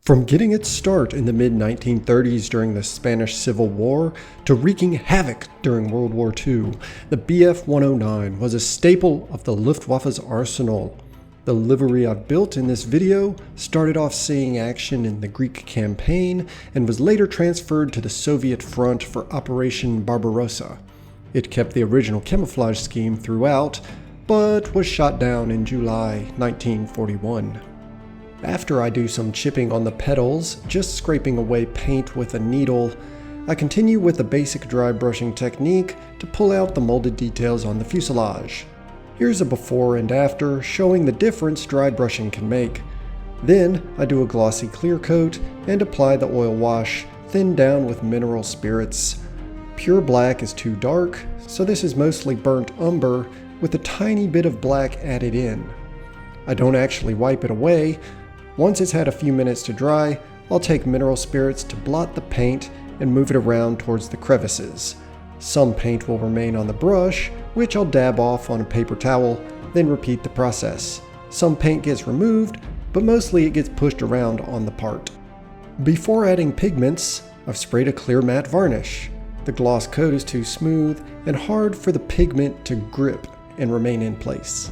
From getting its start in the mid-1930s during the Spanish Civil War to wreaking havoc during World War II, the Bf 109 was a staple of the Luftwaffe's arsenal. The livery I've built in this video started off seeing action in the Greek campaign and was later transferred to the Soviet front for Operation Barbarossa. It kept the original camouflage scheme throughout, but was shot down in July 1941. After I do some chipping on the petals, just scraping away paint with a needle, I continue with the basic dry brushing technique to pull out the molded details on the fuselage. Here's a before and after showing the difference dry brushing can make. Then I do a glossy clear coat and apply the oil wash, thinned down with mineral spirits. Pure black is too dark, so this is mostly burnt umber with a tiny bit of black added in. I don't actually wipe it away. Once it's had a few minutes to dry, I'll take mineral spirits to blot the paint and move it around towards the crevices. Some paint will remain on the brush, which I'll dab off on a paper towel, then repeat the process. Some paint gets removed, but mostly it gets pushed around on the part. Before adding pigments, I've sprayed a clear matte varnish. The gloss coat is too smooth and hard for the pigment to grip and remain in place.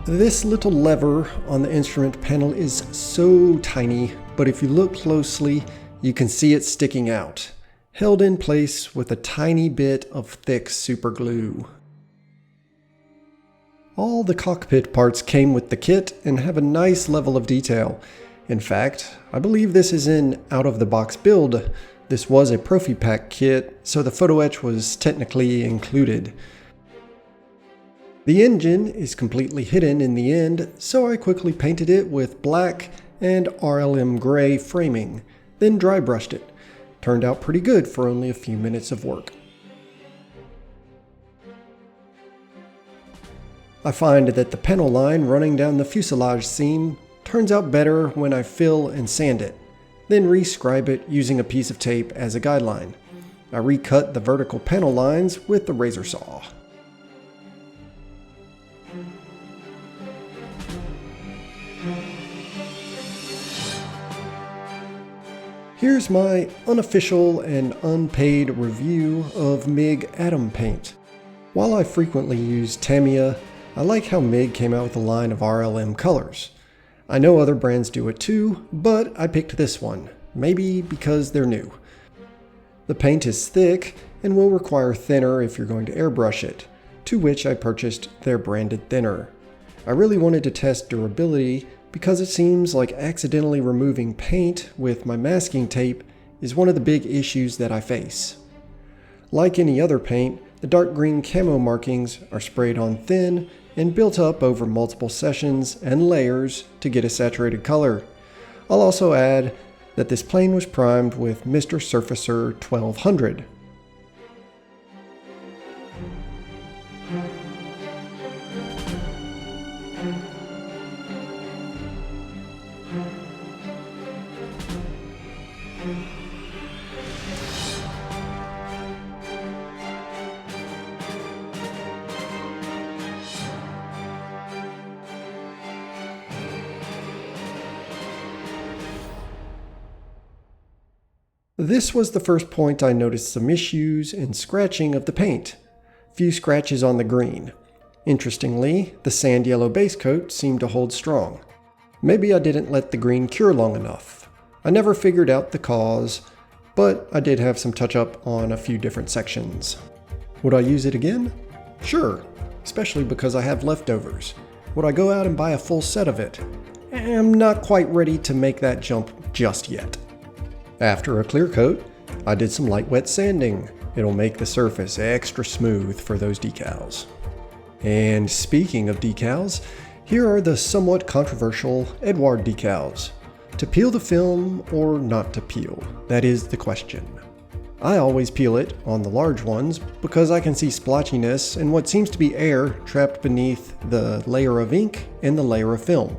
This little lever on the instrument panel is so tiny, but if you look closely, you can see it sticking out, held in place with a tiny bit of thick super glue. All the cockpit parts came with the kit and have a nice level of detail. In fact, I believe this is an out-of-the-box build. This was a Profi Pack kit, so the photo etch was technically included. The engine is completely hidden in the end, so I quickly painted it with black and RLM gray framing, then dry brushed it. Turned out pretty good for only a few minutes of work. I find that the panel line running down the fuselage seam turns out better when I fill and sand it, then rescribe it using a piece of tape as a guideline. I recut the vertical panel lines with the razor saw. Here's my unofficial and unpaid review of MiG ATOM paint. While I frequently use Tamiya, I like how MiG came out with a line of RLM colors. I know other brands do it too, but I picked this one, maybe because they're new. The paint is thick and will require thinner if you're going to airbrush it, to which I purchased their branded thinner. I really wanted to test durability because it seems like accidentally removing paint with my masking tape is one of the big issues that I face. Like any other paint, the dark green camo markings are sprayed on thin and built up over multiple sessions and layers to get a saturated color. I'll also add that this plane was primed with Mr. Surfacer 1200. This was the first point I noticed some issues in scratching of the paint. Few scratches on the green. Interestingly, the sand yellow base coat seemed to hold strong. Maybe I didn't let the green cure long enough. I never figured out the cause, but I did have some touch up on a few different sections. Would I use it again? Sure, especially because I have leftovers. Would I go out and buy a full set of it? I'm not quite ready to make that jump just yet. After a clear coat, I did some light wet sanding. It'll make the surface extra smooth for those decals. And speaking of decals, here are the somewhat controversial Eduard decals. To peel the film or not to peel? That is the question. I always peel it on the large ones because I can see splotchiness and what seems to be air trapped beneath the layer of ink and the layer of film.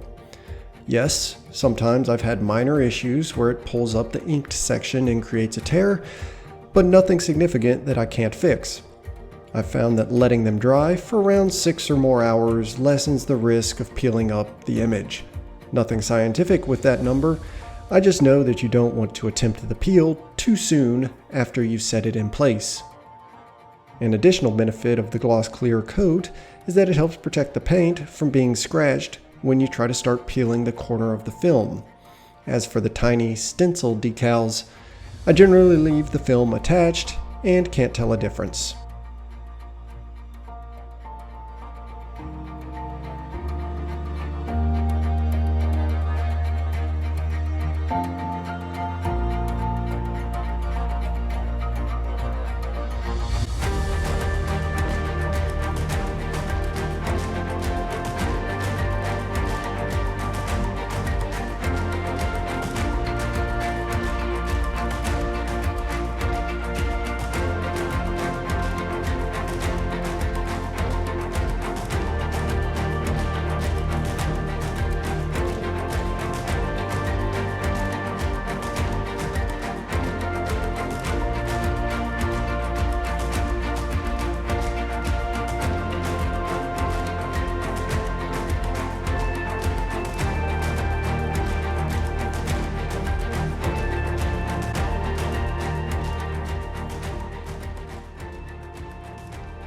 Yes, sometimes I've had minor issues where it pulls up the inked section and creates a tear, but nothing significant that I can't fix. I've found that letting them dry for around 6 or more hours lessens the risk of peeling up the image. Nothing scientific with that number, I just know that you don't want to attempt the peel too soon after you've set it in place. An additional benefit of the gloss clear coat is that it helps protect the paint from being scratched when you try to start peeling the corner of the film. As for the tiny stencil decals, I generally leave the film attached and can't tell a difference.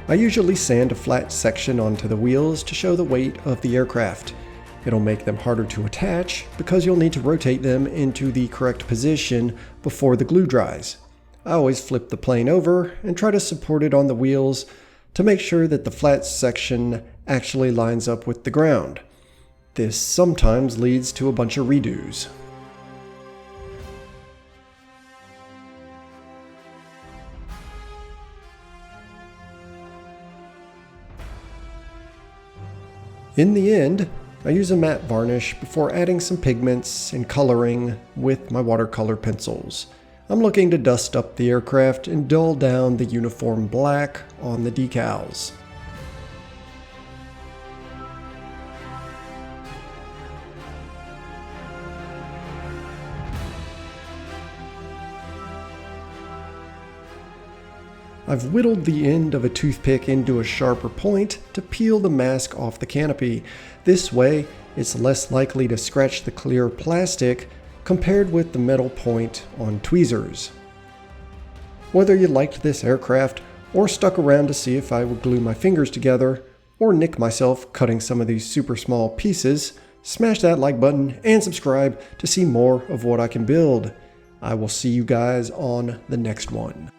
I usually sand a flat section onto the wheels to show the weight of the aircraft. It'll make them harder to attach because you'll need to rotate them into the correct position before the glue dries. I always flip the plane over and try to support it on the wheels to make sure that the flat section actually lines up with the ground. This sometimes leads to a bunch of redos. In the end, I use a matte varnish before adding some pigments and coloring with my watercolor pencils. I'm looking to dust up the aircraft and dull down the uniform black on the decals. I've whittled the end of a toothpick into a sharper point to peel the mask off the canopy. This way, it's less likely to scratch the clear plastic compared with the metal point on tweezers. Whether you liked this aircraft or stuck around to see if I would glue my fingers together or nick myself cutting some of these super small pieces, smash that like button and subscribe to see more of what I can build. I will see you guys on the next one.